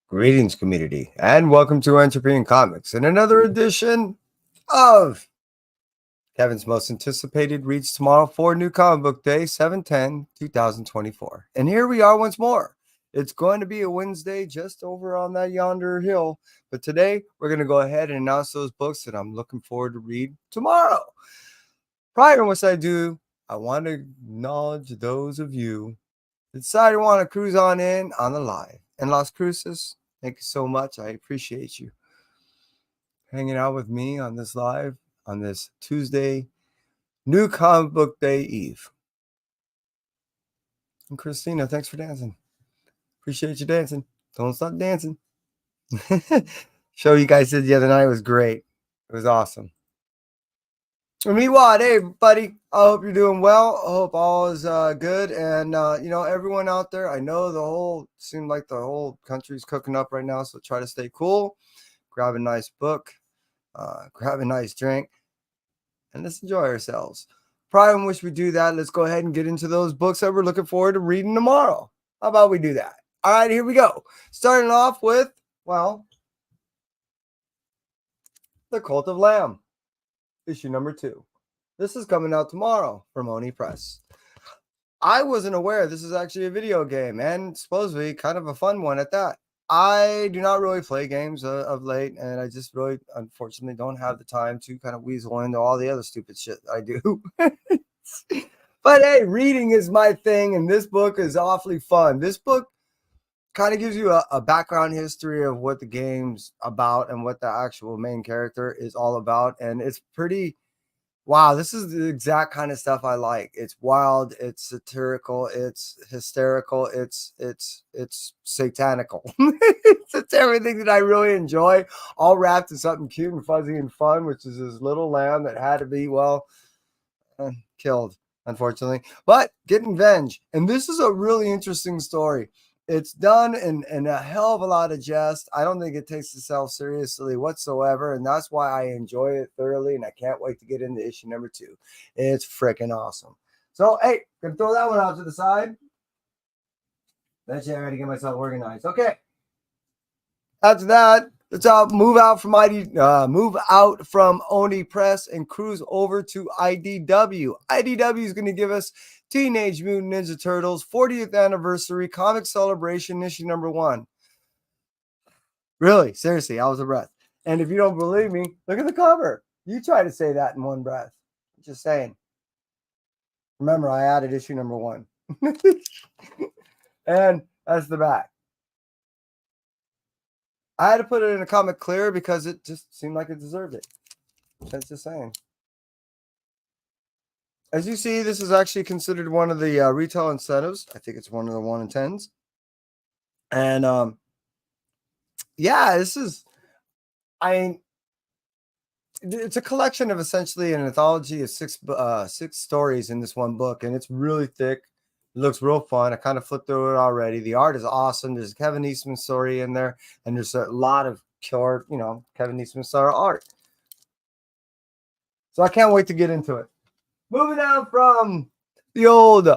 Greetings, community, and welcome to Entrepreneur Comics and another edition of Kevin's most anticipated reads tomorrow for New Comic Book Day, 7/10/2024. And here we are once more. It's going to be a Wednesday just over on that yonder hill. But today, we're going to go ahead and announce those books that I'm looking forward to read tomorrow. Prior to what I do, I want to acknowledge those of you that decided to want to cruise on in on the live. And Las Cruces, thank you so much. I appreciate you hanging out with me on this live on this Tuesday, New Comic Book Day Eve. And Christina, thanks for dancing. Appreciate you dancing. Don't stop dancing. Show you guys did the other night was great. It was awesome. And meanwhile, hey, buddy, I hope you're doing well. I hope all is good. And, everyone out there, I know seems like the whole country's cooking up right now. So try to stay cool, grab a nice book, grab a nice drink, and let's enjoy ourselves. Prior to which we do that, let's go ahead and get into those books that we're looking forward to reading tomorrow. How about we do that? All right, here we go. Starting off with, The Cult of Lamb, issue number 2. This is coming out tomorrow from Oni Press. I wasn't aware this is actually a video game, and supposedly kind of a fun one at that. I do not really play games of late, and I just really, unfortunately, don't have the time to kind of weasel into all the other stupid shit I do. But hey, reading is my thing, and this book is awfully fun. This book kind of gives you a background history of what the game's about and what the actual main character is all about, and it's pretty... Wow, this is the exact kind of stuff I like. It's wild, it's satirical, it's hysterical, it's satanical. It's everything that I really enjoy, all wrapped in something cute and fuzzy and fun, which is this little lamb that had to be, killed, unfortunately, but getting revenge. And this is a really interesting story. It's done in a hell of a lot of jest. I don't think it takes itself seriously whatsoever, and that's why I enjoy it thoroughly, and I can't wait to get into issue number 2. It's freaking awesome. So, hey, gonna throw that one out to the side. Eventually, I gotta get myself organized. Okay. After that, let's move out from Oni Press and cruise over to IDW. IDW is going to give us Teenage Mutant Ninja Turtles 40th Anniversary Comic Celebration issue number 1. Really, seriously, I was a breath. And if you don't believe me, look at the cover. You try to say that in one breath. Just saying. Remember, I added issue number 1. And that's the back. I had to put it in a Comic Clear because it just seemed like it deserved it. That's just saying. As you see, this is actually considered one of the retail incentives. I think it's one of the 1 in 10s. And this is, it's a collection of essentially an anthology of 6 stories in this one book, and it's really thick. It looks real fun. I kind of flipped through it already. The art is awesome. There's a Kevin Eastman story in there, and there's a lot of killer, Kevin Eastman style art. So I can't wait to get into it. Moving on from the old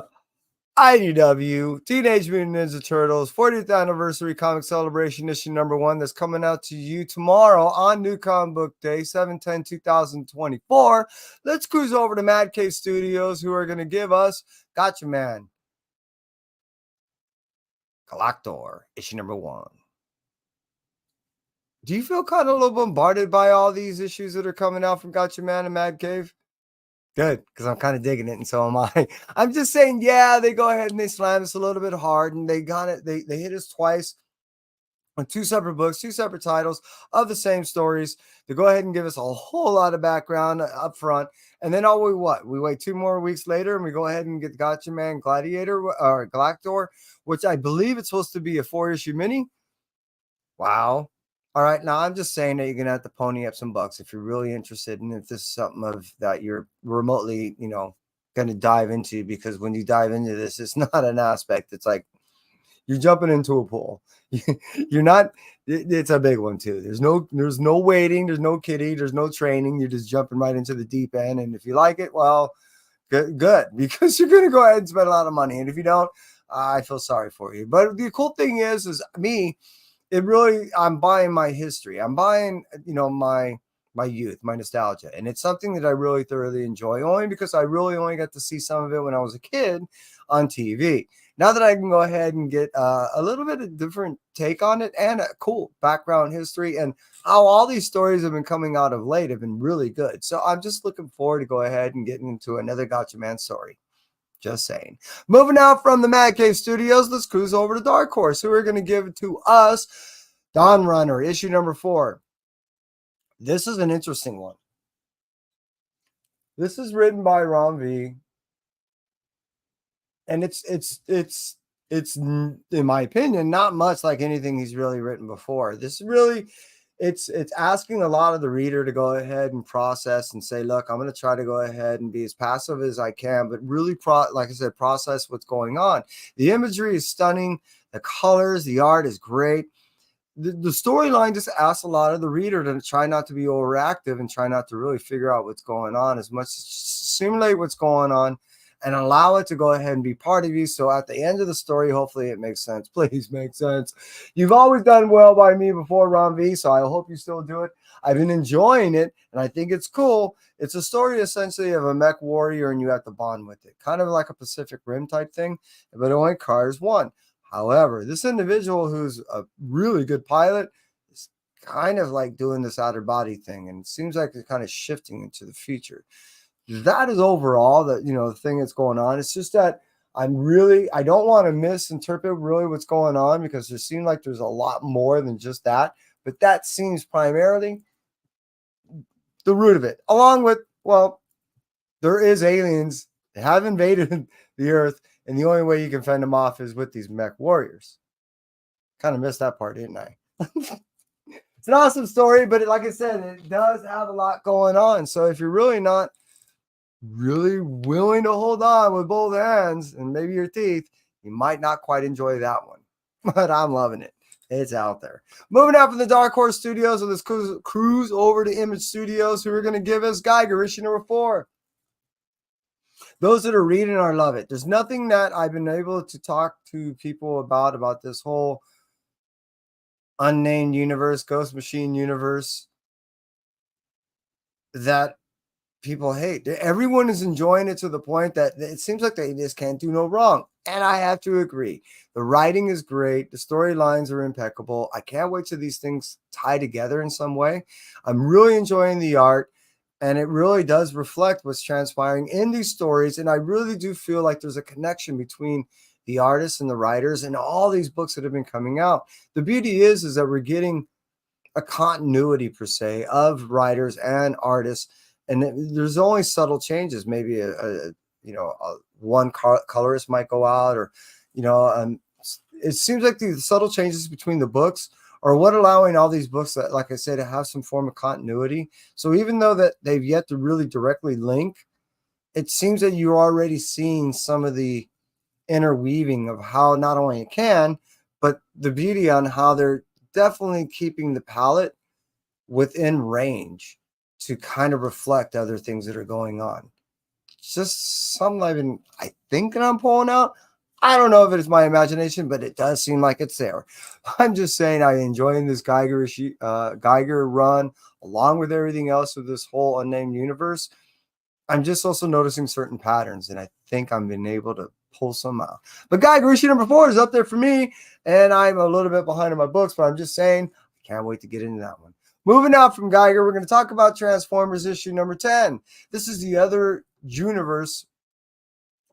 IDW, Teenage Mutant Ninja Turtles 40th Anniversary Comic Celebration issue number 1 that's coming out to you tomorrow on New Comic Book Day, 7/10/2024. Let's cruise over to Mad Cave Studios, who are going to give us Gotcha Man Galactor issue number 1. Do you feel kind of a little bombarded by all these issues that are coming out from Gotcha Man and Mad Cave? Good, because I'm kind of digging it, and so am I. I'm just saying, they go ahead and they slam us a little bit hard, and they got it. They hit us twice on 2 separate books, 2 separate titles of the same stories. They go ahead and give us a whole lot of background up front, and then we wait 2 more weeks later, and we go ahead and get Gotcha Man Gladiator or Galactor, which I believe it's supposed to be a 4-issue mini. Wow. All right, now I'm just saying that you're going to have to pony up some bucks if you're really interested, and if this is something that you're remotely, going to dive into, because when you dive into this, it's not an aspect. It's like you're jumping into a pool. You're not, it's a big one too. There's no waiting, there's no kiddie, there's no training. You're just jumping right into the deep end, and if you like it, well, good, because you're going to go ahead and spend a lot of money, and if you don't, I feel sorry for you. But the cool thing is me, it really, I'm buying my history. I'm buying, my youth, my nostalgia. And it's something that I really thoroughly enjoy, only because I really only got to see some of it when I was a kid on TV. Now that I can go ahead and get a little bit of different take on it and a cool background history, and how all these stories have been coming out of late have been really good. So I'm just looking forward to go ahead and getting into another Gotcha Man story. Just saying. Moving out from the Mad Cave Studios, let's cruise over to Dark Horse, who are going to give it to us Dawn Runner, issue number 4. This is an interesting one. This is written by Ron V, and it's in my opinion not much like anything he's really written before. This really, it's asking a lot of the reader to go ahead and process and say, look, I'm going to try to go ahead and be as passive as I can, but really like I said, process what's going on. The imagery is stunning, the colors, the art is great. The storyline just asks a lot of the reader to try not to be overactive and try not to really figure out what's going on, as much as simulate what's going on and allow it to go ahead and be part of you. So at the end of the story, hopefully it makes sense. Please make sense. You've always done well by me before, Ron V, so I hope you still do it. I've been enjoying it, and I think it's cool. It's a story essentially of a mech warrior, and you have to bond with it. Kind of like a Pacific Rim type thing, but only cars one. However, this individual who's a really good pilot is kind of like doing this outer body thing, and it seems like it's kind of shifting into the future. That is overall the thing that's going on. It's just that I don't want to misinterpret really what's going on, because there seems like there's a lot more than just that. But that seems primarily the root of it, along with, well, there is aliens that have invaded the earth, and the only way you can fend them off is with these mech warriors. Kind of missed that part, didn't I? It's an awesome story, but like I said, it does have a lot going on. So if you're really not really willing to hold on with both hands and maybe your teeth, you might not quite enjoy that one. But I'm loving it. It's out there. Moving out from the Dark Horse Studios, with this cruise over to Image Studios, who are going to give us Geiger issue number 4. Those that are reading are love it. There's nothing that I've been able to talk to people about this whole unnamed universe, Ghost Machine universe, that people hate. Everyone is enjoying it to the point that it seems like they just can't do no wrong. And I have to agree. The writing is great. The storylines are impeccable. I can't wait till these things tie together in some way. I'm really enjoying the art, and it really does reflect what's transpiring in these stories. And I really do feel like there's a connection between the artists and the writers and all these books that have been coming out. The beauty is that we're getting a continuity per se of writers and artists, and there's only subtle changes. Maybe one colorist might go out, or it seems like the subtle changes between the books are what allowing all these books that, like I said, to have some form of continuity. So even though that they've yet to really directly link, it seems that you're already seeing some of the interweaving of how not only it can, but the beauty on how they're definitely keeping the palette within range to kind of reflect other things that are going on. It's just something I think that I'm pulling out. I don't know if it's my imagination, but it does seem like it's there. I'm just saying I'm enjoying this Geiger run, along with everything else of this whole unnamed universe. I'm just also noticing certain patterns, and I think I'm been able to pull some out. But Geiger issue number 4 is up there for me, and I'm a little bit behind in my books, but I'm just saying I can't wait to get into that one. Moving out from Geiger, we're going to talk about Transformers issue number 10. This is the other universe,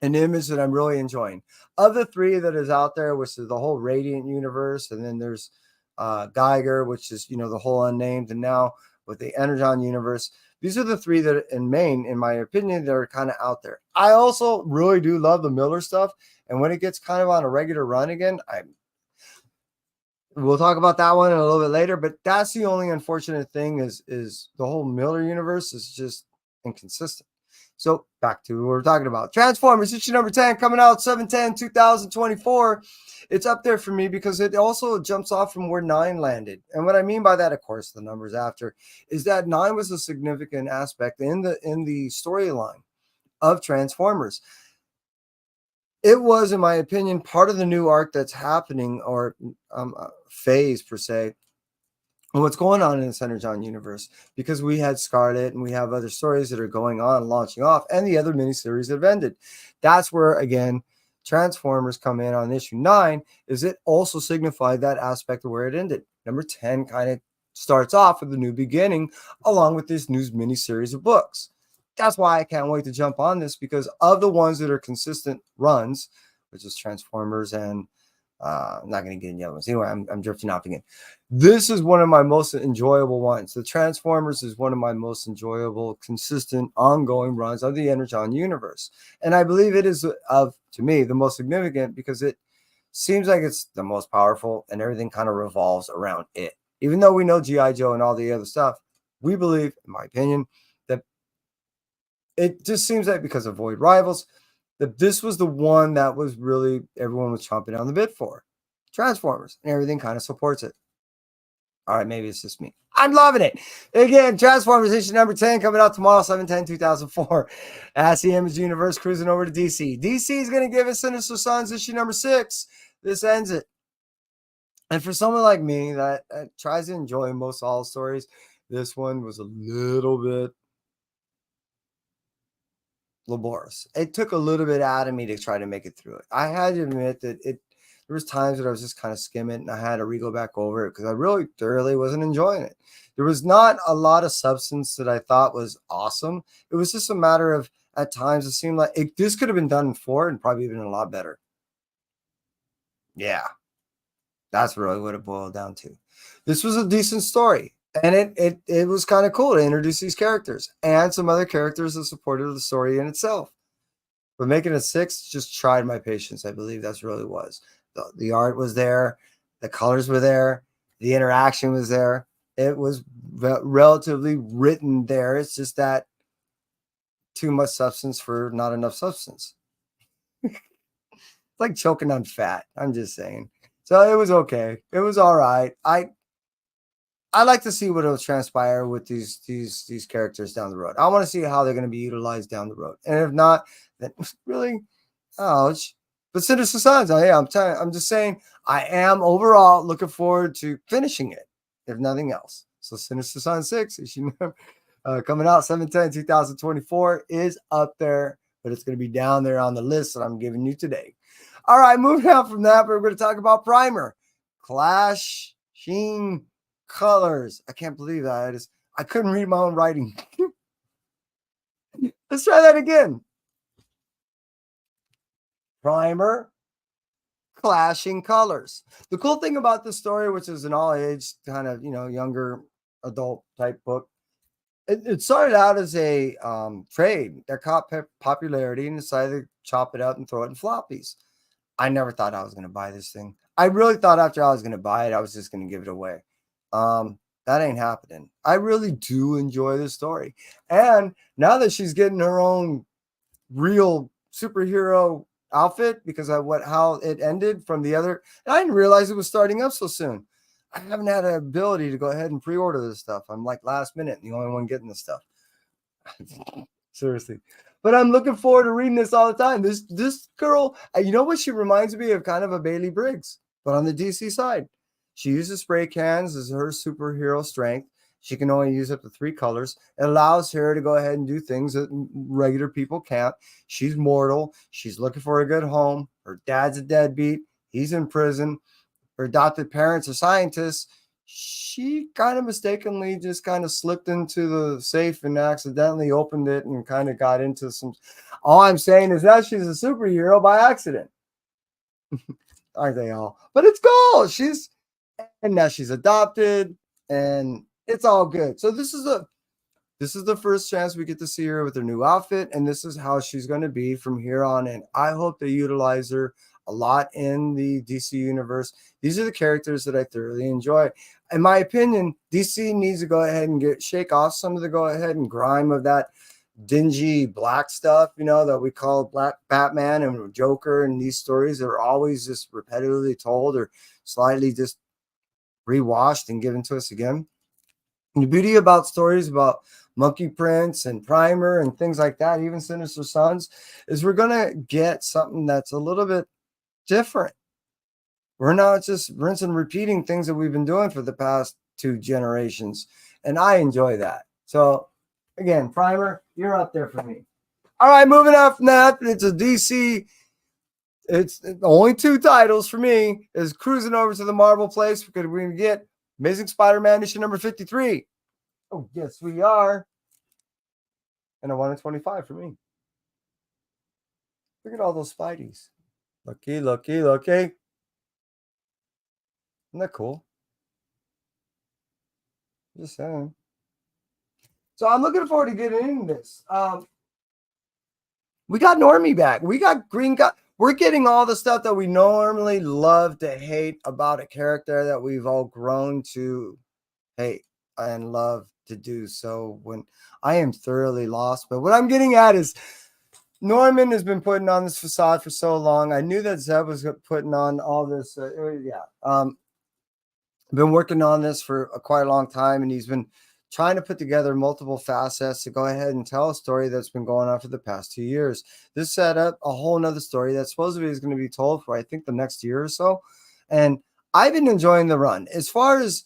an image that I'm really enjoying. Of the 3 that is out there, which is the whole Radiant universe, and then there's Geiger, which is the whole unnamed, and now with the Energon universe. These are the 3 that in my opinion, that are kind of out there. I also really do love the Miller stuff, and when it gets kind of on a regular run again, we'll talk about that one in a little bit later. But that's the only unfortunate thing is the whole Miller universe is just inconsistent. So back to what we're talking about. Transformers issue number 10 coming out 7/10/2024. It's up there for me because it also jumps off from where 9 landed. And what I mean by that, of course, the numbers after, is that 9 was a significant aspect in the storyline of Transformers. It was, in my opinion, part of the new arc that's happening, or phase per se and what's going on in the Center John universe, because we had Scarlet and we have other stories that are going on, launching off, and the other miniseries that have ended. That's where, again, Transformers come in on issue 9, is it also signified that aspect of where it ended. Number 10 kind of starts off with a new beginning along with this new miniseries of books. That's why I can't wait to jump on this, because of the ones that are consistent runs, which is Transformers and I'm not going to get into the other ones. Anyway, I'm drifting off again. This is one of my most enjoyable ones. The Transformers is one of my most enjoyable, consistent, ongoing runs of the Energon universe. And I believe it is, to me, the most significant, because it seems like it's the most powerful and everything kind of revolves around it. Even though we know G.I. Joe and all the other stuff, we believe, in my opinion, that it just seems like, because of Void Rivals, that this was the one that was really, everyone was chomping on the bit for. Transformers, and everything kind of supports it. All right, maybe it's just me. I'm loving it. Again, Transformers issue number 10 coming out tomorrow, 7/10/2004. As the Image Universe cruising over to DC. DC is going to give us Sinister Sons issue number 6. This ends it. And for someone like me that tries to enjoy most all stories, this one was a little bit laborious. It took a little bit out of me to try to make it through it. I had to admit that there was times that I was just kind of skimming, and I had to re-go back over it because I really thoroughly wasn't enjoying it. There was not a lot of substance that I thought was awesome. It was just a matter of, at times, it seemed like this could have been done in 4 and probably been a lot better. Yeah, that's really what it boiled down to. This was a decent story. And it was kind of cool to introduce these characters and some other characters that supported the story in itself. But making it 6 just tried my patience. I believe that's really was. The art was there, the colors were there, the interaction was there. It was relatively written there. It's just that too much substance for not enough substance. It's like choking on fat. I'm just saying. So it was okay. It was all right. I like to see what will transpire with these characters down the road. I want to see how they're going to be utilized down the road. And if not, then really, ouch. But Sinister Sons, I'm just saying, I am overall looking forward to finishing it, if nothing else. So Sinister Sons 6, coming out 7/10/2024, is up there, but it's going to be down there on the list that I'm giving you today. All right, moving on from that, we're going to talk about Primer. Clashing Colors. I can't believe that. I couldn't read my own writing. Let's try that again. Primer, Clashing Colors. The cool thing about this story, which is an all-age kind of, younger adult type book, it started out as a trade that caught popularity and decided to chop it up and throw it in floppies. I never thought I was going to buy this thing. I really thought after I was going to buy it, I was just going to give it away. That ain't happening. I really do enjoy this story. And now that she's getting her own real superhero outfit because of how it ended from the other, and I didn't realize it was starting up so soon. I haven't had an ability to go ahead and pre-order this stuff. I'm like last minute, the only one getting this stuff. Seriously. But I'm looking forward to reading this all the time. This girl, you know what she reminds me of? Kind of a Bailey Briggs, but on the DC side. She uses spray cans as her superhero strength. She can only use up to 3 colors. It allows her to go ahead and do things that regular people can't. She's mortal. She's looking for a good home. Her dad's a deadbeat. He's in prison. Her adopted parents are scientists. She kind of mistakenly just kind of slipped into the safe and accidentally opened it and kind of got into some. All I'm saying is that she's a superhero by accident. Aren't they all? But it's cool. And now she's adopted and it's all good. So this is the first chance we get to see her with her new outfit, and this is how she's going to be from here on in. I hope they utilize her a lot in the DC universe. These are the characters that I thoroughly enjoy. In my opinion, DC needs to go ahead and shake off some of the go ahead and grime of that dingy black stuff, that we call Black Batman and Joker, and these stories are always just repetitively told or slightly just rewashed and given to us again. And the beauty about stories about Monkey Prince and Primer and things like that, even Sinister Sons, is we're going to get something that's a little bit different. We're not just rinse and repeating things that we've been doing for the past 2 generations. And I enjoy that. So again, Primer, you're up there for me. All right, moving on from that, it's a DC. It's the only 2 titles for me is cruising over to the Marvel place because we're going to get Amazing Spider-Man issue number 53. Oh, yes, we are. And a 1 in 25 for me. Look at all those Spideys. Lucky, lucky, lucky. Isn't that cool? Just saying. So I'm looking forward to getting into this. We got Normie back. We got Green Guy. We're getting all the stuff that we normally love to hate about a character that we've all grown to hate and love to do so when I am thoroughly lost. But what I'm getting at is Norman has been putting on this facade for so long. I knew that Zeb was putting on all this. Been working on this for quite a long time, and he's been trying to put together multiple facets to go ahead and tell a story that's been going on for the past 2 years. This set up a whole nother story that supposedly is going to be told for, I think, the next year or so. And I've been enjoying the run. As far as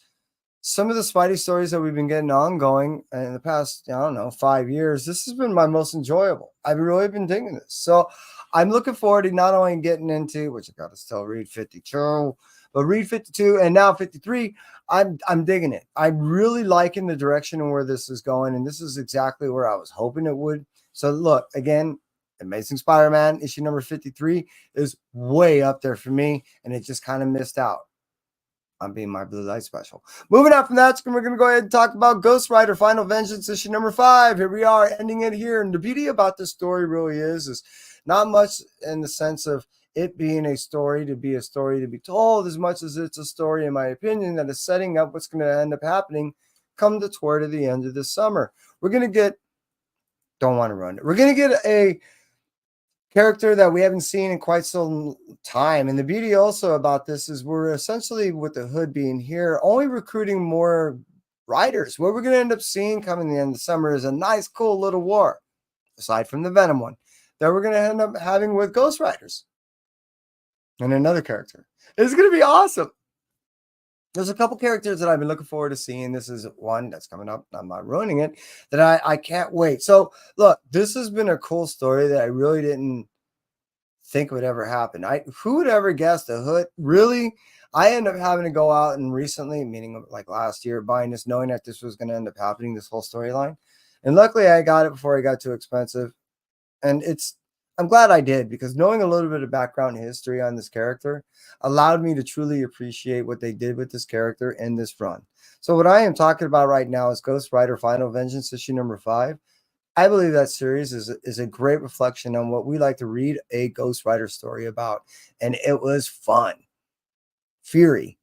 some of the Spidey stories that we've been getting ongoing in the past, I don't know, 5 years, this has been my most enjoyable. I've really been digging this. So I'm looking forward to not only getting into, which I got to still read 52, but read 52 and now 53. I'm digging it. I'm really liking the direction and where this is going. And this is exactly where I was hoping it would. So look, again, Amazing Spider-Man issue number 53 is way up there for me. And it just kind of missed out on being my blue light special. Moving on from that, we're going to go ahead and talk about Ghost Rider Final Vengeance issue number 5. Here we are, ending it here. And the beauty about this story really is not much in the sense of it being a story to be told, as much as it's a story, in my opinion, that is setting up what's going to end up happening come toward the end of the summer. We're going to get, don't want to run it, we're going to get a character that we haven't seen in quite some time. And the beauty also about this is we're essentially, with the Hood being here, only recruiting more writers. What we're going to end up seeing coming the end of the summer is a nice, cool little war, aside from the Venom one, that we're going to end up having with Ghost Riders and another character. It's going to be awesome. There's a couple characters that I've been looking forward to seeing. This is one that's coming up. I'm not ruining it. That I can't wait. So look, this has been a cool story that I really didn't think would ever happen. Who would ever guess the Hood? Really? I ended up having to go out and recently, meaning like last year, buying this, knowing that this was going to end up happening, this whole storyline. And luckily I got it before it got too expensive. And I'm glad I did, because knowing a little bit of background history on this character allowed me to truly appreciate what they did with this character in this run. So what I am talking about right now is Ghost Rider Final Vengeance issue number 5. I believe that series is a great reflection on what we like to read a Ghost Rider story about. And it was fun. Fury.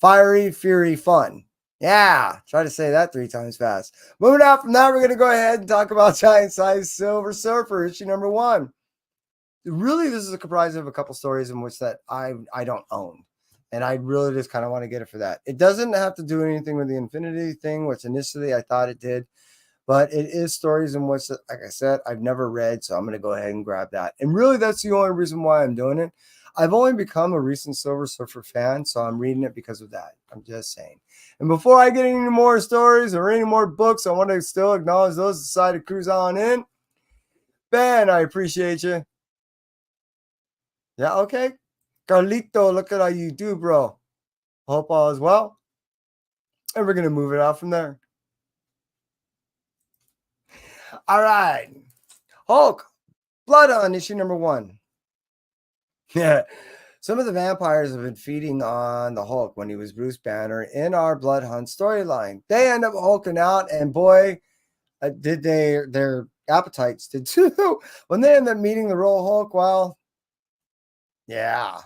Fiery, fury, fun. Yeah, try to say that 3 times fast. Moving out from that, we're going to go ahead and talk about Giant Size Silver Surfer, issue number 1. Really, this is a comprised of a couple stories in which that I don't own. And I really just kind of want to get it for that. It doesn't have to do anything with the Infinity thing, which initially I thought it did. But it is stories in which, like I said, I've never read. So I'm going to go ahead and grab that. And really, that's the only reason why I'm doing it. I've only become a recent Silver Surfer fan, so I'm reading it because of that. I'm just saying. And before I get any more stories or any more books, I want to still acknowledge those that decided to cruise on in. Ben, I appreciate you. Yeah, okay. Carlito, look at how you do, bro. Hope all is well. And we're going to move it out from there. All right. Hulk, Blood on issue number 1. Yeah. Some of the vampires have been feeding on the Hulk when he was Bruce Banner in our Blood Hunt storyline. They end up hulking out, and boy, did their appetites did too. When they end up meeting the Royal Hulk, well, yeah,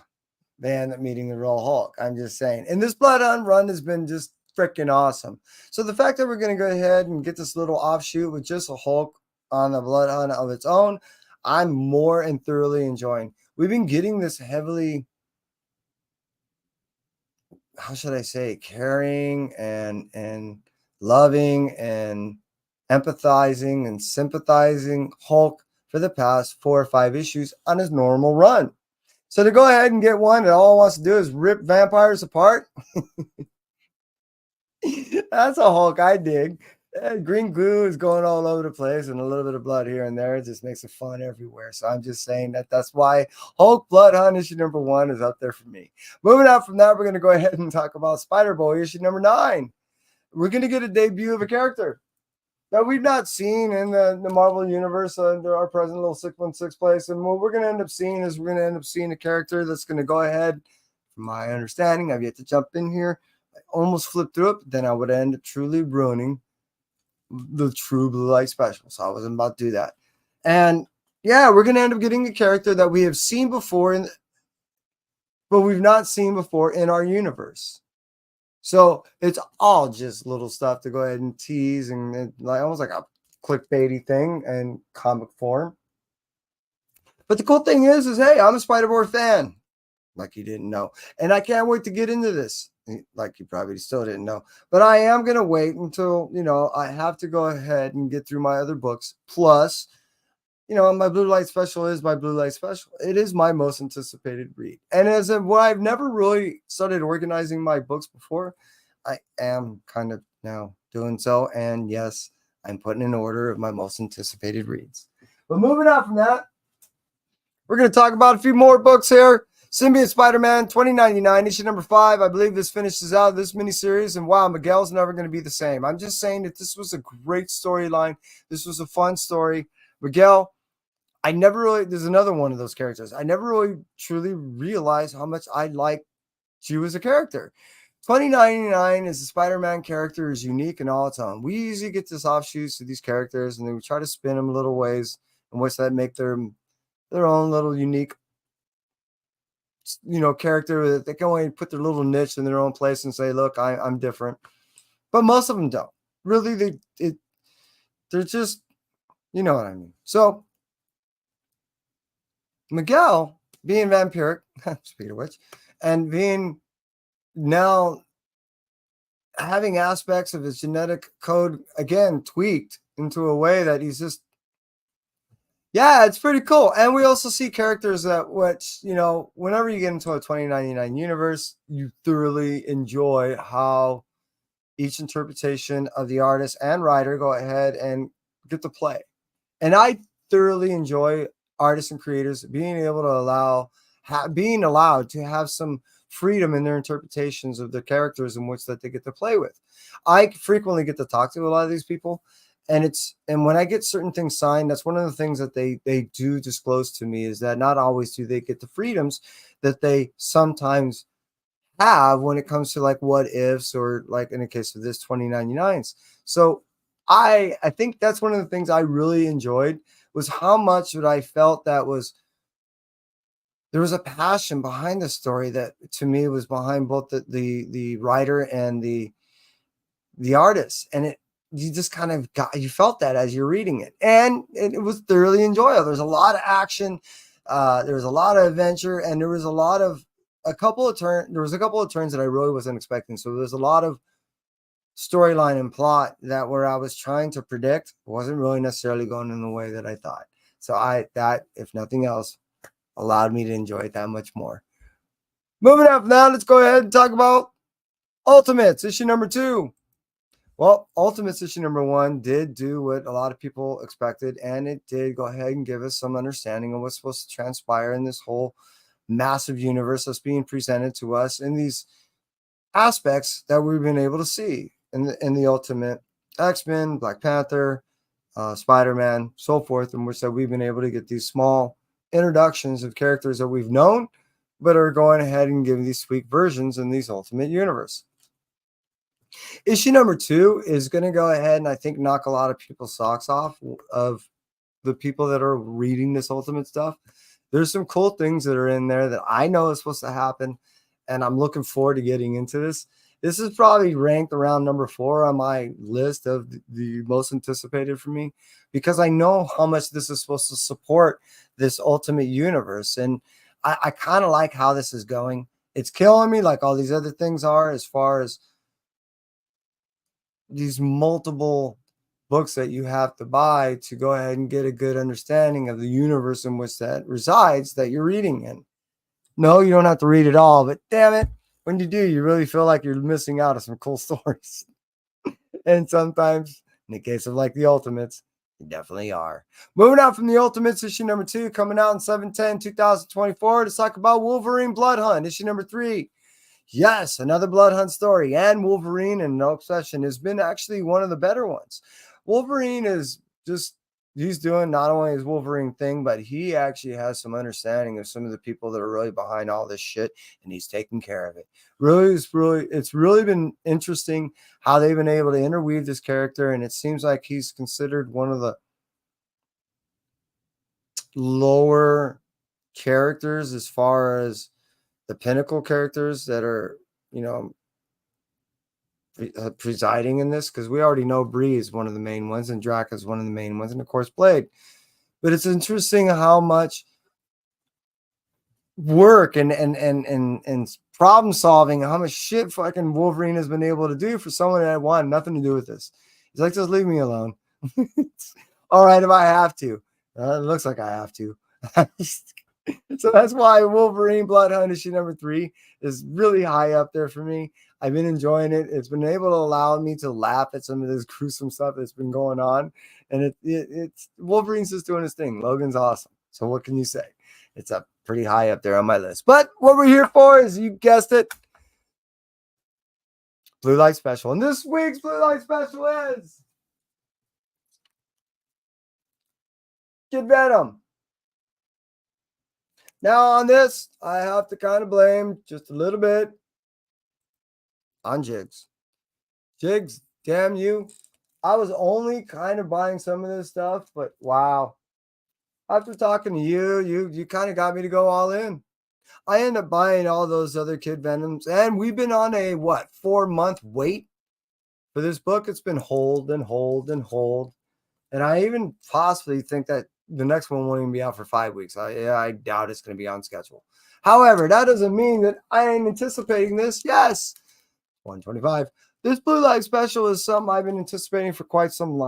they end up meeting the Royal Hulk. I'm just saying. And this Blood Hunt run has been just freaking awesome. So the fact that we're going to go ahead and get this little offshoot with just a Hulk on the Blood Hunt of its own, I'm more and thoroughly enjoying. We've been getting this heavily, how should I say, caring and loving and empathizing and sympathizing Hulk for the past 4 or 5 issues on his normal run. So to go ahead and get one that all it wants to do is rip vampires apart, that's a Hulk I dig. Green goo is going all over the place, and a little bit of blood here and there. It just makes it fun everywhere. So I'm just saying that's why Hulk Blood Hunt issue number 1 is up there for me. Moving out from that, we're going to go ahead and talk about Spider Boy issue number 9. We're going to get a debut of a character that we've not seen in the Marvel Universe under our present little 616 place. And what we're going to end up seeing is we're going to end up seeing a character that's going to go ahead, from my understanding, I've yet to jump in here. I almost flipped through it, but then I would end up truly ruining the true Blue Light Special. So I wasn't about to do that. And yeah, we're going to end up getting a character that we have seen before, but we've not seen before in our universe. So it's all just little stuff to go ahead and tease and like almost like a clickbaity thing and comic form. But the cool thing is hey, I'm a Spider-Boy fan, like you didn't know. And I can't wait to get into this, like you probably still didn't know. But I am going to wait until, I have to go ahead and get through my other books. Plus, my Blue Light Special is my Blue Light Special. It is my most anticipated read. And I've never really started organizing my books before, I am kind of now doing so. And yes, I'm putting in order of my most anticipated reads. But moving on from that, we're going to talk about a few more books here. Symbiote Spider-Man 2099, issue number 5. I believe this finishes out this miniseries. And wow, Miguel's never going to be the same. I'm just saying that this was a great storyline. This was a fun story. Miguel, there's another one of those characters. I never really truly realized how much I liked you as a character. 2099 as a Spider-Man character is unique in all its own. We usually get this offshoots to these characters, and then we try to spin them little ways in which that make their own little unique, character that they can only put their little niche in their own place and say, "Look, I'm different." But most of them don't. Really, they're just, you know what I mean. So Miguel being vampiric, speaking of which, and being now having aspects of his genetic code again tweaked into a way that he's just, yeah, it's pretty cool. And we also see characters that, which, whenever you get into a 2099 universe, you thoroughly enjoy how each interpretation of the artist and writer go ahead and get to play. And I thoroughly enjoy artists and creators being able to being allowed to have some freedom in their interpretations of the characters in which that they get to play with. I frequently get to talk to a lot of these people, and when I get certain things signed, that's one of the things that they do disclose to me, is that not always do they get the freedoms that they sometimes have when it comes to like what ifs, or like in the case of this 2099s. So I think that's one of the things I really enjoyed, was how much that I felt that there was a passion behind the story that to me was behind both the writer and the artist. And you just kind of you felt that as you're reading it, and it was thoroughly enjoyable. There's a lot of action, there was a lot of adventure, and there was a couple of turns that I really wasn't expecting. So there's a lot of storyline and plot that where I was trying to predict wasn't really necessarily going in the way that I thought. So that, if nothing else, allowed me to enjoy it that much more. Moving up now, let's go ahead and talk about Ultimates, issue number 2. Well, Ultimates issue number 1 did do what a lot of people expected, and it did go ahead and give us some understanding of what's supposed to transpire in this whole massive universe that's being presented to us in these aspects that we've been able to see in the Ultimate X-Men, Black Panther, Spider-Man, so forth, in which that we've been able to get these small introductions of characters that we've known, but are going ahead and giving these tweaked versions in these Ultimate Universe. Issue number 2 is going to go ahead and I think knock a lot of people's socks off of the people that are reading this Ultimate stuff. There's some cool things that are in there that I know is supposed to happen, and I'm looking forward to getting into this. This is probably ranked around number 4 on my list of the most anticipated for me, because I know how much this is supposed to support this Ultimate Universe. And I kind of like how this is going. It's killing me like all these other things are, as far as these multiple books that you have to buy to go ahead and get a good understanding of the universe in which that resides that you're reading in. No, you don't have to read it all, but damn it, when you do, you really feel like you're missing out on some cool stories. And sometimes, in the case of like the Ultimates, you definitely are. Moving out from the Ultimates, issue number 2, coming out in 7/10/2024 to talk about Wolverine Blood Hunt, issue number 3. Yes, another Blood Hunt story, and Wolverine and No Obsession has been actually one of the better ones. Wolverine is just, he's doing not only his Wolverine thing, but he actually has some understanding of some of the people that are really behind all this shit, and he's taking care of it. It's really been interesting how they've been able to interweave this character, and it seems like he's considered one of the lower characters as far as the pinnacle characters that are, you know, presiding in this, because we already know Bree is one of the main ones and Drac is one of the main ones, and of course Blade. But it's interesting how much work and problem solving, how much shit fucking Wolverine has been able to do for someone that wanted nothing to do with this. He's like, just leave me alone. All right, if I have to. It looks like I have to. So that's why Wolverine Blood Hunt issue number 3 is really high up there for me. I've been enjoying it. It's been able to allow me to laugh at some of this gruesome stuff that's been going on. And it's Wolverine's just doing his thing. Logan's awesome. So what can you say? It's up pretty high up there on my list. But what we're here for is, you guessed it, Blue Light Special. And this week's Blue Light Special is Kid Venom. Now on this, I have to kind of blame just a little bit on Jigs. Jigs, damn you. I was only kind of buying some of this stuff, but wow. After talking to you kind of got me to go all in. I ended up buying all those other Kid Venoms, and we've been on a 4-month wait for this book. It's been hold and hold and hold. And I even possibly think that the next one won't even be out for 5 weeks. I doubt it's going to be on schedule. However, that doesn't mean that I ain't anticipating this. Yes, 125. This Blue Light Special is something I've been anticipating for quite some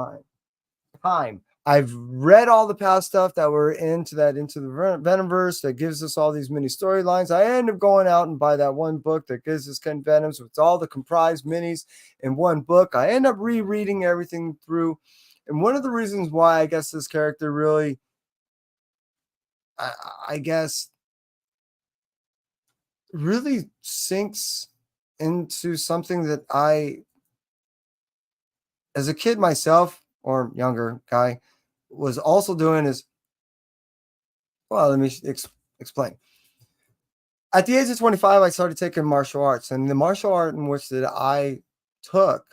time. I've read all the past stuff that were into the Venomverse that gives us all these mini storylines. I end up going out and buy that one book that gives us Ken Venoms with all the comprised minis in one book. I end up rereading everything through. And one of the reasons why I guess this character really, I guess, really sinks into something that I, as a kid myself, or younger guy, was also doing is, well, let me explain. At the age of 25, I started taking martial arts, and the martial art in which that I took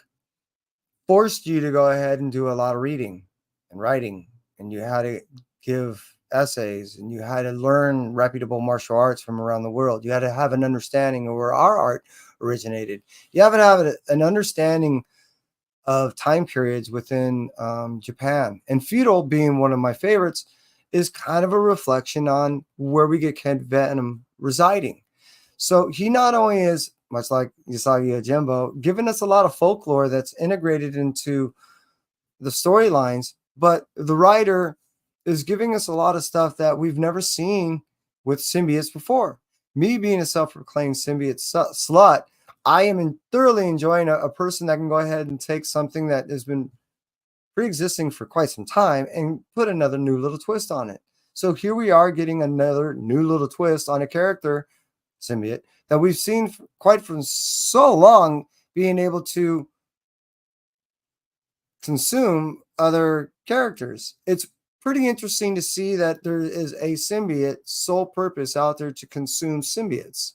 forced you to go ahead and do a lot of reading and writing, and you had to give essays, and you had to learn reputable martial arts from around the world. You had to have an understanding of where our art originated. You have to have an understanding of time periods within Japan. And feudal, being one of my favorites, is kind of a reflection on where we get Kid Venom residing. So he not only is, much like Usagi Yojimbo, giving us a lot of folklore that's integrated into the storylines, but the writer is giving us a lot of stuff that we've never seen with symbiotes before. Me being a self-proclaimed symbiote slut, I am thoroughly enjoying a person that can go ahead and take something that has been pre-existing for quite some time and put another new little twist on it. So here we are getting another new little twist on a character, symbiote, that we've seen quite from so long, being able to consume other characters. It's pretty interesting to see that there is a symbiote sole purpose out there to consume symbiotes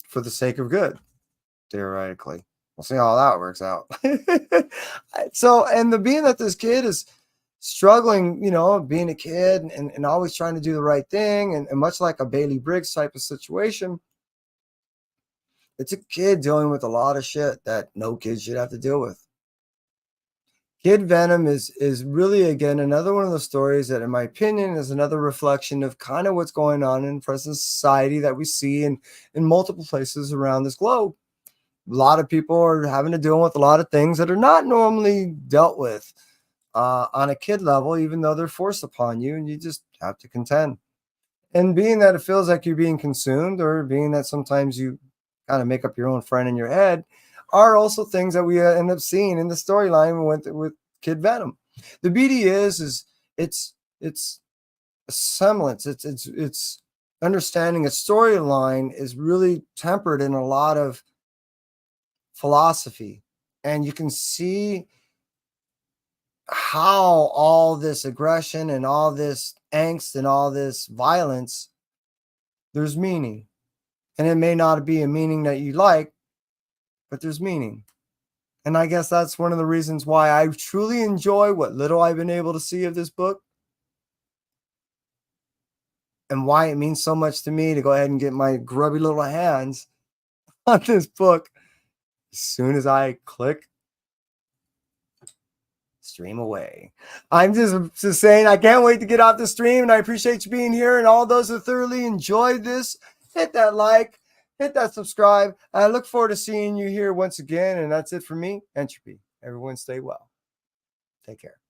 for the sake of good, theoretically. We'll see how that works out. So, and the being that this kid is struggling, being a kid and always trying to do the right thing, and much like a Bailey Briggs type of situation, it's a kid dealing with a lot of shit that no kid should have to deal with. Kid Venom is really, again, another one of those stories that, in my opinion, is another reflection of kind of what's going on in present society that we see in multiple places around this globe. A lot of people are having to deal with a lot of things that are not normally dealt with on a kid level, even though they're forced upon you, and you just have to contend. And being that it feels like you're being consumed, or being that sometimes you kind of make up your own friend in your head, are also things that we end up seeing in the storyline with Kid Venom. The beauty is it's a semblance. It's understanding a storyline is really tempered in a lot of philosophy, and you can see how all this aggression and all this angst and all this violence, there's meaning. And it may not be a meaning that you like, but there's meaning. And I guess that's one of the reasons why I truly enjoy what little I've been able to see of this book, and why it means so much to me to go ahead and get my grubby little hands on this book as soon as I click stream away. I'm just saying, I can't wait to get off the stream, and I appreciate you being here. And all those who thoroughly enjoyed this, hit that like, hit that subscribe. I look forward to seeing you here once again. And that's it for me, Entropy. Everyone stay well. Take care.